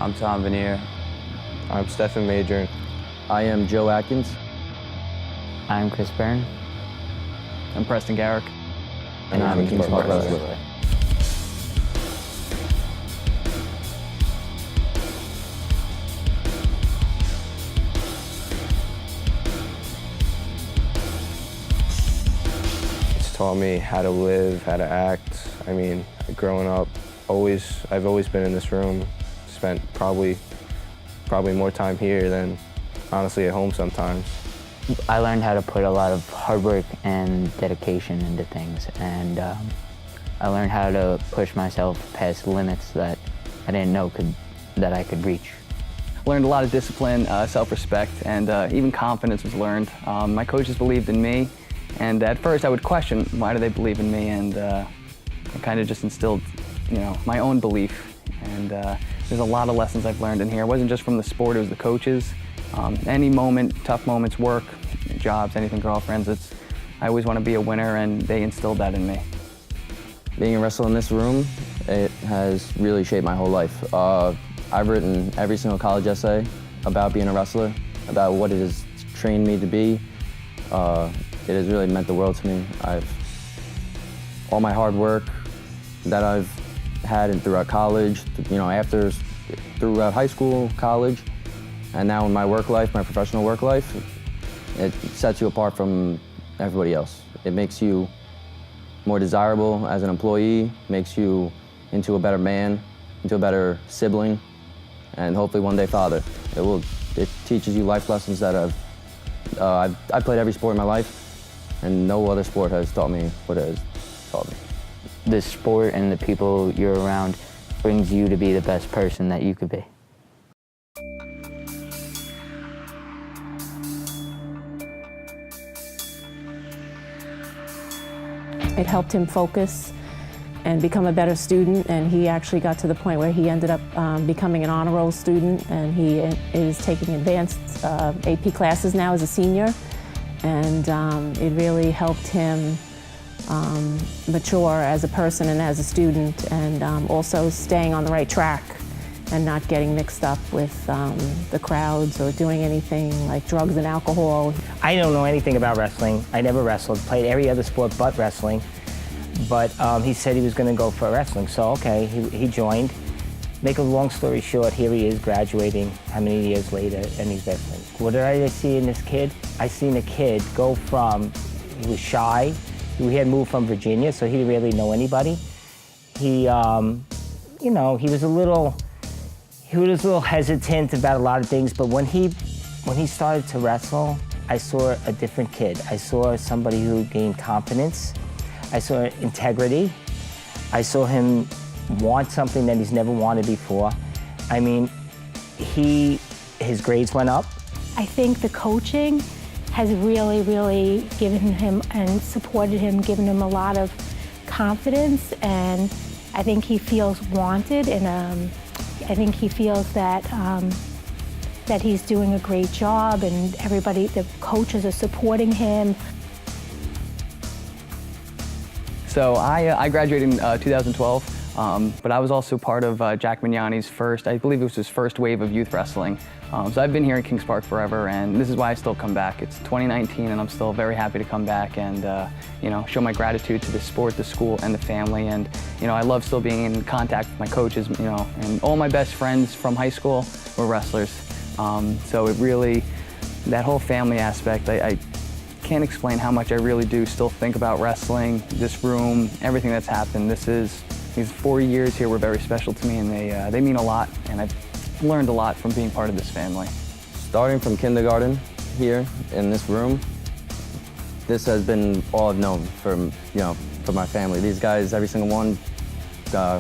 I'm Tom Vanier. I'm Stephen Major. I am Joe Atkins. I'm Chris Byrne. I'm Preston Garrick. And I'm Kings Park Wrestler. It's taught me how to live, how to act. I mean, growing up, I've always been in this room. Spent probably more time here than honestly at home sometimes. I learned how to put a lot of hard work and dedication into things, and I learned how to push myself past limits that I didn't know that I could reach. Learned a lot of discipline, self-respect, and even confidence was learned. My coaches believed in me, and at first I would question, why do they believe in me? And I kind of just instilled, my own belief. And there's a lot of lessons I've learned in here. It wasn't just from the sport, it was the coaches. Any moment, tough moments, work, jobs, anything, girlfriends, I always want to be a winner, and they instilled that in me. Being a wrestler in this room, it has really shaped my whole life. I've written every single college essay about being a wrestler, about what it has trained me to be. It has really meant the world to me. All my hard work that I've had throughout college, throughout high school, college, and now in my work life, my professional work life, it sets you apart from everybody else. It makes you more desirable as an employee, makes you into a better man, into a better sibling, and hopefully one day father. It teaches you life lessons that I've played every sport in my life, and no other sport has taught me what it has taught me. The sport and the people you're around brings you to be the best person that you could be. It helped him focus and become a better student, and he actually got to the point where he ended up becoming an honor roll student, and he is taking advanced AP classes now as a senior, and it really helped him mature as a person and as a student, and also staying on the right track and not getting mixed up with the crowds or doing anything like drugs and alcohol. I don't know anything about wrestling. I never wrestled, played every other sport but wrestling. But he said he was going to go for wrestling, so okay, he joined. Make a long story short, here he is graduating how many years later, and he's wrestling. What did I see in this kid? I seen a kid go from, he was shy, he had moved from Virginia, so he didn't really know anybody. He, he was a little hesitant about a lot of things, but when he started to wrestle, I saw a different kid. I saw somebody who gained confidence. I saw integrity. I saw him want something that he's never wanted before. I mean, his grades went up. I think the coaching has really, really given him and supported him, given him a lot of confidence, and I think he feels wanted, and I think he feels that that he's doing a great job, and everybody, the coaches are supporting him. So I graduated in 2012, but I was also part of Jack Mignani's I believe it was his first wave of youth wrestling. So I've been here in Kings Park forever, and this is why I still come back. It's 2019, and I'm still very happy to come back and show my gratitude to the sport, the school, and the family. And I love still being in contact with my coaches. And all my best friends from high school were wrestlers. So it really, that whole family aspect, I can't explain how much I really do still think about wrestling, this room, everything that's happened. These 4 years here were very special to me, and they mean a lot, and I've learned a lot from being part of this family. Starting from kindergarten here in this room, this has been all I've known from my family. These guys, every single one,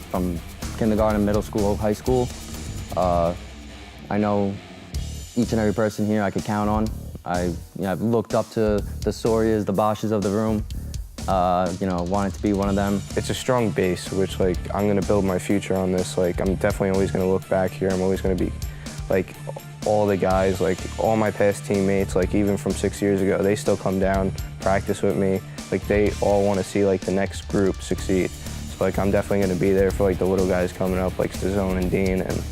from kindergarten, middle school, high school, I know each and every person here I could count on. I've looked up to the Sorias, the Bosches of the room, wanted to be one of them. It's a strong base, which I'm gonna build my future on this. I'm definitely always gonna look back here. I'm always gonna be all the guys, all my past teammates, even from 6 years ago, they still come down, practice with me. They all want to see the next group succeed. So I'm definitely gonna be there for the little guys coming up, like Stazone and Dean, and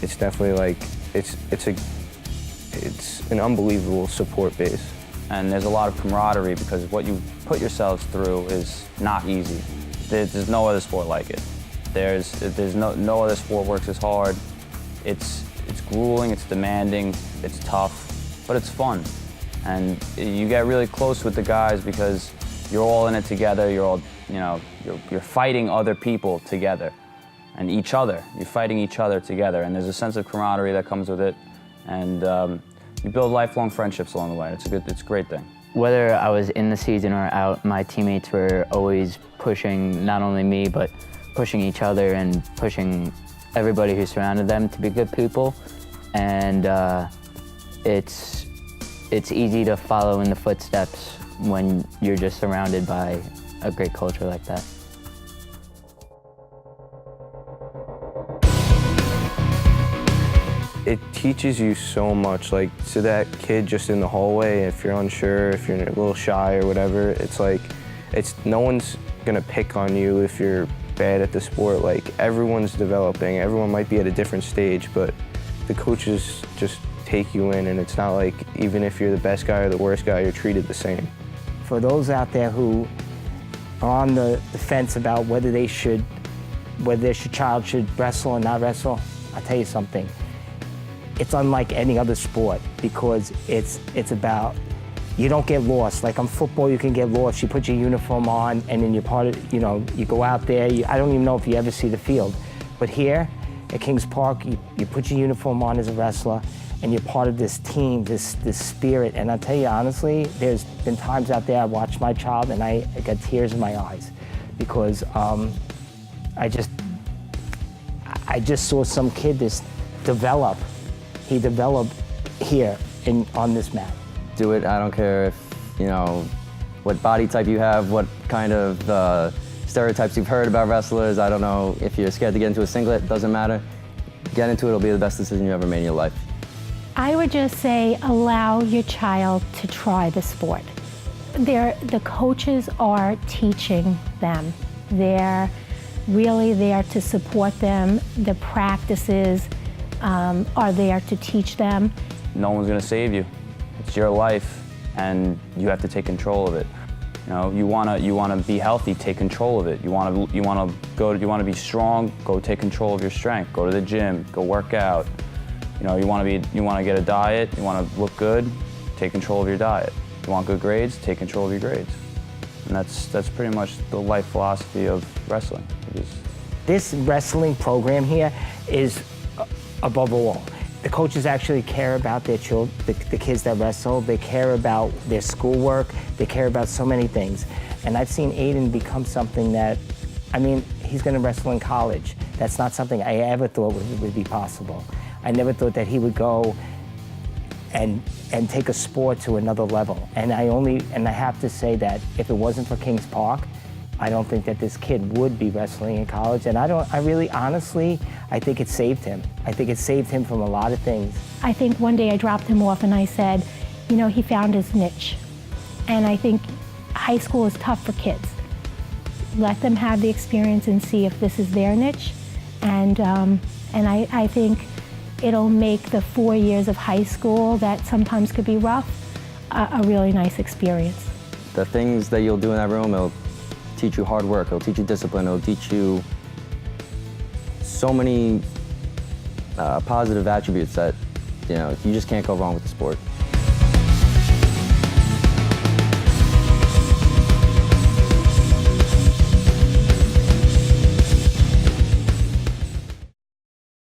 it's definitely like, it's an unbelievable support base. And there's a lot of camaraderie because what you put yourselves through is not easy. There's no other sport like it. There's no other sport works as hard. It's grueling, it's demanding, it's tough, but it's fun. And you get really close with the guys because you're all in it together. You're all, you're fighting other people together, and each other. You're fighting each other together, and there's a sense of camaraderie that comes with it, and you build lifelong friendships along the way. It's a great thing. Whether I was in the season or out, my teammates were always pushing not only me, but pushing each other and pushing everybody who surrounded them to be good people. And it's easy to follow in the footsteps when you're just surrounded by a great culture like that. It teaches you so much, like, to that kid just in the hallway, if you're unsure, if you're a little shy or whatever, it's like, no one's gonna pick on you if you're bad at the sport. Like, everyone's developing, everyone might be at a different stage, but the coaches just take you in, and it's not like, even if you're the best guy or the worst guy, you're treated the same. For those out there who are on the fence about whether their child should wrestle or not wrestle, I'll tell you something. It's unlike any other sport because it's about, you don't get lost. Like on football, you can get lost. You put your uniform on and then you're part of, you go out there. I don't even know if you ever see the field. But here at Kings Park, you put your uniform on as a wrestler and you're part of this team, this spirit. And I'll tell you honestly, there's been times out there I watched my child and I got tears in my eyes because I just saw some kid just develop. He developed here on this mat. Do it. I don't care if, what body type you have, what kind of stereotypes you've heard about wrestlers. I don't know if you're scared to get into a singlet, doesn't matter. Get into it, it'll be the best decision you ever made in your life. I would just say allow your child to try the sport. The coaches are teaching them. They're really there to support them. The practices are there to teach them. No one's gonna save you. It's your life, and you have to take control of it. You wanna be healthy, take control of it. You wanna be strong, go take control of your strength. Go to the gym, go work out. You wanna get a diet, you wanna look good, take control of your diet. You want good grades, take control of your grades. And that's pretty much the life philosophy of wrestling. This wrestling program here is above all. The coaches actually care about their children, the kids that wrestle. They care about their schoolwork. They care about so many things. And I've seen Aiden become something that, he's going to wrestle in college. That's not something I ever thought would be possible. I never thought that he would go and take a sport to another level. And I have to say that if it wasn't for Kings Park, I don't think that this kid would be wrestling in college. And I think it saved him. I think it saved him from a lot of things. I think one day I dropped him off and I said, he found his niche. And I think high school is tough for kids. Let them have the experience and see if this is their niche. And I think it'll make the 4 years of high school that sometimes could be rough, a really nice experience. The things that you'll do in that room, it'll teach you hard work, it'll teach you discipline, it'll teach you so many positive attributes that you just can't go wrong with the sport.